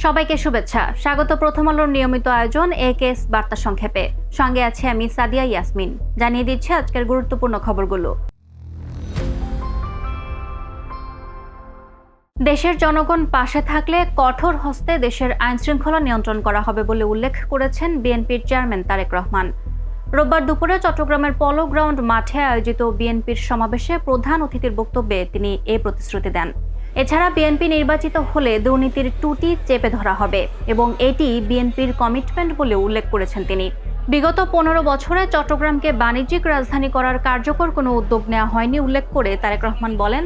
সবাইকে শুভেচ্ছা। স্বাগত প্রথম আলোর নিয়মিত আয়োজন একেএস বার্তা সংক্ষেপে। সঙ্গে আছে আমি সাদিয়া ইয়াসমিন। জানিয়ে দিচ্ছি আজকের গুরুত্বপূর্ণ খবরগুলো। দেশের জনগণ পাশে থাকলে কঠোর হস্তে দেশের আইনশৃঙ্খলা নিয়ন্ত্রণ করা হবে বলে উল্লেখ করেছেন বিএনপির চেয়ারম্যান তারেক রহমান। রোববার দুপুরে চট্টগ্রামের পলো গ্রাউন্ড মাঠে আয়োজিত বিএনপির সমাবেশে প্রধান অতিথির বক্তব্যে তিনি এই প্রতিশ্রুতি দেন। এছাড়া বিএনপি নির্বাচিত হলে দুর্নীতির টুটি চেপে ধরা হবে এবং এটি বিএনপির কমিটমেন্ট বলে উল্লেখ করেছেন তিনি। বিগত 15 বছরে চট্টগ্রামকে বাণিজ্যিক রাজধানী করার কার্যকর কোনো উদ্যোগ নেওয়া হয়নি উল্লেখ করে তারেক রহমান বলেন,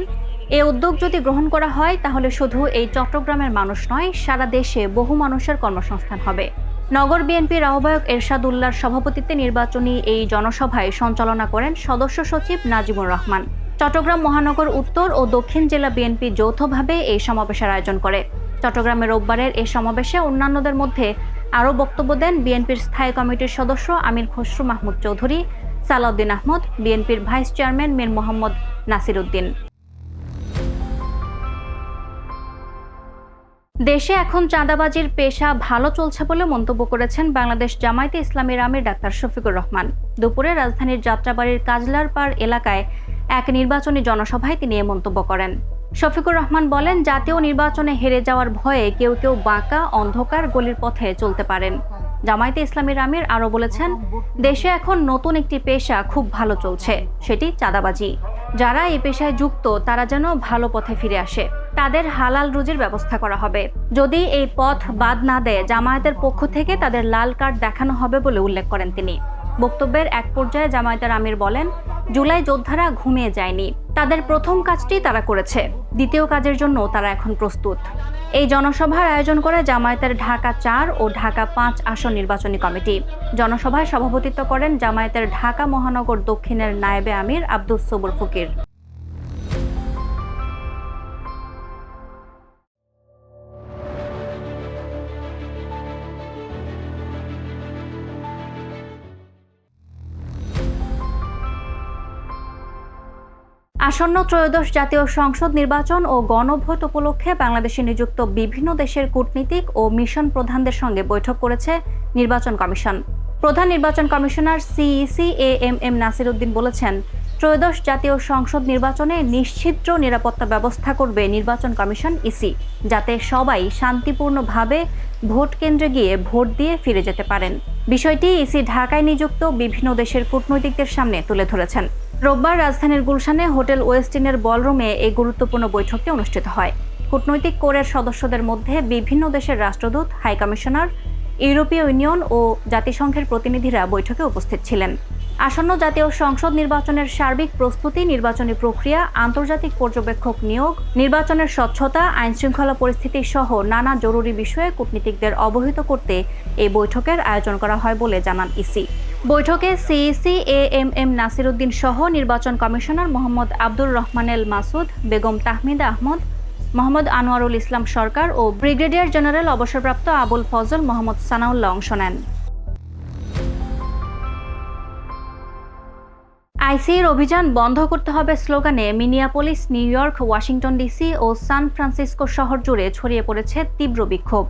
এই উদ্যোগ যদি গ্রহণ করা হয় তাহলে শুধু এই চট্টগ্রামের মানুষ নয়, সারা দেশে বহু মানুষের কর্মসংস্থান হবে। নগর বিএনপির আহ্বায়ক এরশাদ উল্লাহর সভাপতিত্বে নির্বাচনী এই জনসভায় সঞ্চালনা করেন সদস্য সচিব নাজিমুর রহমান। চট্টগ্রাম মহানগর উত্তর ও দক্ষিণ জেলা বিএনপি যৌথভাবে এই সমাবেশের আয়োজন করে। চট্টগ্রামে রোববারের এই সমাবেশে অন্যান্যদের মধ্যে আরও বক্তব্য দেন বিএনপির স্থায়ী কমিটির সদস্য আমির খসরু মাহমুদ চৌধুরী, সালাউদ্দিন আহমদ, বিএনপির ভাইস চেয়ারম্যান মীর মোহাম্মদ নাসির উদ্দিন। দেশে এখন চাঁদাবাজির পেশা ভালো চলছে বলে মন্তব্য করেছেন বাংলাদেশ জামায়াতে ইসলামীর আমির ডাক্তার শফিকুর রহমান। দুপুরে রাজধানীর যাত্রাবাড়ির কাজলার পাড় এলাকায় এক নির্বাচনী জনসভায় তিনি এ মন্তব্য করেন। শফিকুর রহমান বলেন, জাতীয় নির্বাচনে হেরে যাওয়ার ভয়ে কেউ কেউ বাঁকা অন্ধকার গলির পথে চলতে পারেন। জামায়াতে ইসলামীর আমির আরও বলেছেন, দেশে এখন নতুন একটি পেশা খুব ভালো চলছে, সেটি চাঁদাবাজি। যারা এই পেশায় যুক্ত তারা যেন ভালো পথে ফিরে আসে, তাদের হালাল রুজির ব্যবস্থা করা হবে। যদি এই পথ বাদ না দেয়, জামায়াতের পক্ষ থেকে তাদের লাল কার্ড দেখানো হবে বলে উল্লেখ করেন তিনি। বক্তব্যের এক পর্যায়ে জামায়াতের আমির বলেন, জুলাই যোদ্ধারা ঘুমিয়ে যায়নি, তাদের প্রথম কাজটি তারা করেছে, দ্বিতীয় কাজের জন্য তারা এখন প্রস্তুত। এই জনসভার আয়োজন করে জামায়াতের ঢাকা 4 ও ঢাকা 5 আসন নির্বাচনী কমিটি। জনসভায় সভাপতিত্ব করেন জামায়াতের ঢাকা মহানগর দক্ষিণের নায়েবে আমির আব্দুস সবুর ফকির। আসন্ন ত্রয়োদশ জাতীয় সংসদ নির্বাচন ও গণভোট উপলক্ষে বাংলাদেশে নিযুক্ত বিভিন্ন দেশের কূটনীতিক ও মিশন প্রধানদের সঙ্গে বৈঠক করেছে নির্বাচন কমিশন। প্রধান নির্বাচন commissioner CEC AMM Nasir Uddin বলেছেন, ত্রয়োদশ জাতীয় সংসদ নির্বাচনে নিশ্ছিদ্র নিরাপত্তা ব্যবস্থা করবে নির্বাচন কমিশন ইসি, যাতে সবাই শান্তিপূর্ণভাবে ভোট কেন্দ্রে গিয়ে ভোট দিয়ে ফিরে যেতে পারেন। বিষয়টি ইসি ঢাকায় নিযুক্ত বিভিন্ন দেশের কূটনৈতিকদের সামনে তুলে ধরেছেন। রোববার রাজধানীর গুলশানে হোটেল ওয়েস্টিনের বলরুমে এই গুরুত্বপূর্ণ বৈঠকটি অনুষ্ঠিত হয়। কূটনৈতিক কোরের সদস্যদের মধ্যে বিভিন্ন দেশের রাষ্ট্রদূত, হাইকমিশনার, ইউরোপীয় ইউনিয়ন ও জাতিসংঘের প্রতিনিধিরা বৈঠকে উপস্থিত ছিলেন। আসন্ন জাতীয় সংসদ নির্বাচনের সার্বিক প্রস্তুতি, নির্বাচনী প্রক্রিয়া, আন্তর্জাতিক পর্যবেক্ষক নিয়োগ, নির্বাচনের স্বচ্ছতা, আইনশৃঙ্খলা পরিস্থিতি সহ নানা জরুরি বিষয়ে কূটনীতিকদের অবহিত করতে এই বৈঠকের আয়োজন করা হয় বলে জানান ইসি। বৈঠকে সিইসি এএমএম নাসির উদ্দিন সহ নির্বাচন কমিশনার মোহাম্মদ আব্দুর রহমান এল মাসুদ, বেগম তাহমিদা আহমদ, মোহাম্মদ আনোয়ারুল ইসলাম সরকার ও ব্রিগেডিয়ার জেনারেল অবসরপ্রাপ্ত আবুল ফজল মোহাম্মদ সানাউল্লাহ অংশ নেন। আইসির অভিযান বন্ধ করতে হবে স্লোগানে Minneapolis, New York, Washington DC ও সান ফ্রান্সিসকো শহর জুড়ে ছড়িয়ে পড়েছে তীব্র বিক্ষোভ।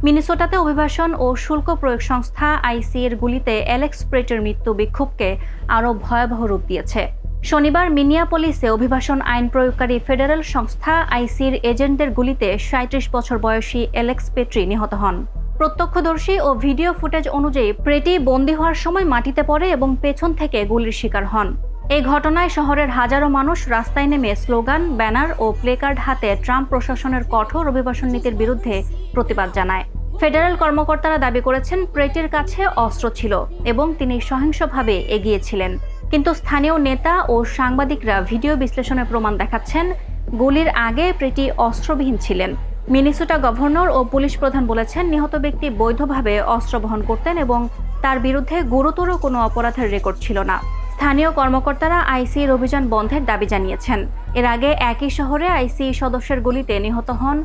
মিনেসোটাতে অভিবাসন ও শুল্ক প্রয়োগ সংস্থা আইসির গুলিতে অ্যালেক্স প্রেটের মৃত্যু বিক্ষোভকে আরও ভয়াবহ রূপ দিয়েছে। শনিবার মিনিয়াপোলিসে অভিবাসন আইন প্রয়োগকারী ফেডারেল সংস্থা আইসির এজেন্টদের গুলিতে 37 বছর বয়সী অ্যালেক্স পেট্রি নিহত হন। প্রত্যক্ষদর্শী ও ভিডিও ফুটেজ অনুযায়ী প্রেটি বন্দী হওয়ার সময় মাটিতে পড়ে এবং পেছন থেকে গুলির শিকার হন। এই ঘটনায় শহরের হাজারো মানুষ রাস্তায় নেমে স্লোগান, ব্যানার ও প্লেকার্ড হাতে ট্রাম্প প্রশাসনের কঠোর অভিবাসন নীতির বিরুদ্ধে প্রতিবাদ জানায়। ফেডারেল কর্মকর্তারা দাবি করেছেন, প্রেটির কাছে অস্ত্র ছিল এবং তিনি সহিংসভাবে এগিয়েছিলেন। কিন্তু স্থানীয় নেতা ও সাংবাদিকরা ভিডিও বিশ্লেষণের প্রমাণ দেখাচ্ছেন, গুলির আগে প্রেটি অস্ত্রবিহীন ছিলেন। মিনেসোটা গভর্নর ও পুলিশ প্রধান বলেছেন, নিহত ব্যক্তি বৈধভাবে অস্ত্র বহন করতেন এবং তার বিরুদ্ধে গুরুতর কোনো অপরাধের রেকর্ড ছিল না। স্থানীয় কর্মকর্তারা আইসির অভিযান বন্ধের দাবি জানিয়েছেন। এর আগে একই শহরে আইসি সদস্যের গুলিতে নিহত হন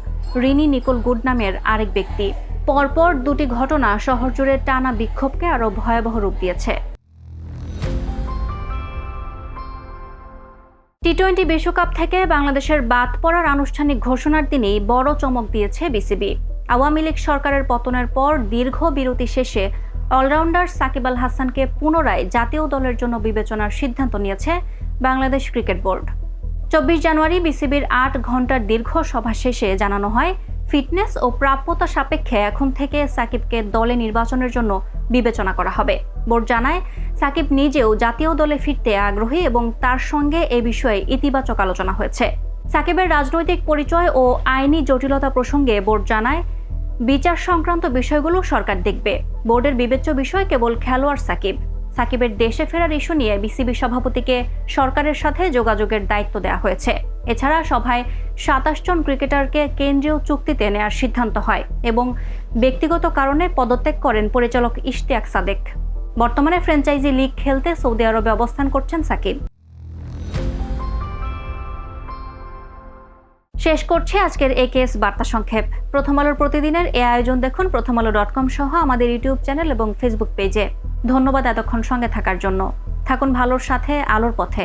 রিনি নিকোল গুড নামের আরেক ব্যক্তি। পরপর দুটি ঘটনা শহর জুড়ে টানা বিক্ষোভকে আরও ভয়াবহ রূপ দিয়েছে। টি-20 বিশ্বকাপ থেকে বাংলাদেশের বাদ পড়ার আনুষ্ঠানিক ঘোষণার দিনেই বড় চমক দিয়েছে বিসিবি। আওয়ামী লীগ সরকারের পতনের পর দীর্ঘ বিরতি শেষে অলরাউন্ডার সাকিব আল হাসানকে পুনরায় জাতীয় দলের জন্য বিবেচনার সিদ্ধান্ত নিয়েছে বাংলাদেশ ক্রিকেট বোর্ড। 24 জানুয়ারি বিসিবির 8 ঘন্টার দীর্ঘ সভা শেষে জানানো হয়, ফিটনেস ও প্রাপ্যতা সাপেক্ষে এখন থেকে সাকিবকে দলে নির্বাচনের জন্য বিবেচনা করা হবে। বোর্ড জানায়, সাকিব নিজেও জাতীয় দলে ফিরতে আগ্রহী এবং তার সঙ্গে এ বিষয়ে ইতিবাচক আলোচনা হয়েছে। সাকিবের রাজনৈতিক পরিচয় ও আইনি জটিলতা প্রসঙ্গে বোর্ড জানায়, বিচার সংক্রান্ত বিষয়গুলো সরকার দেখবে। বোর্ডের বিবেচ্য বিষয় কেবল খেলোয়াড় সাকিবের দেশে ফেরার ইস্যু নিয়ে বিসিবি সভাপতিকে সরকারের সাথে যোগাযোগের দায়িত্ব দেওয়া হয়েছে। এছাড়া সভায় 27 জন ক্রিকেটারকে কেন্দ্রীয় চুক্তিতে নেওয়ার সিদ্ধান্ত হয় এবং ব্যক্তিগত কারণে পদত্যাগ করেন পরিচালক ইশতিয়াক সাদেক। বর্তমানে ফ্র্যাঞ্চাইজি লিগ খেলতে সৌদি আরবে অবস্থান করছেন সাকিব। শেষ করছে আজকের একেএস বার্তা সংক্ষেপ। প্রথম আলোর প্রতিদিনের এই আয়োজন দেখুন prothomalo.com সহ আমাদের ইউটিউব চ্যানেল এবং ফেসবুক পেজে। ধন্যবাদ এতক্ষণ সঙ্গে থাকার জন্য। থাকুন ভালোর সাথে, আলোর পথে।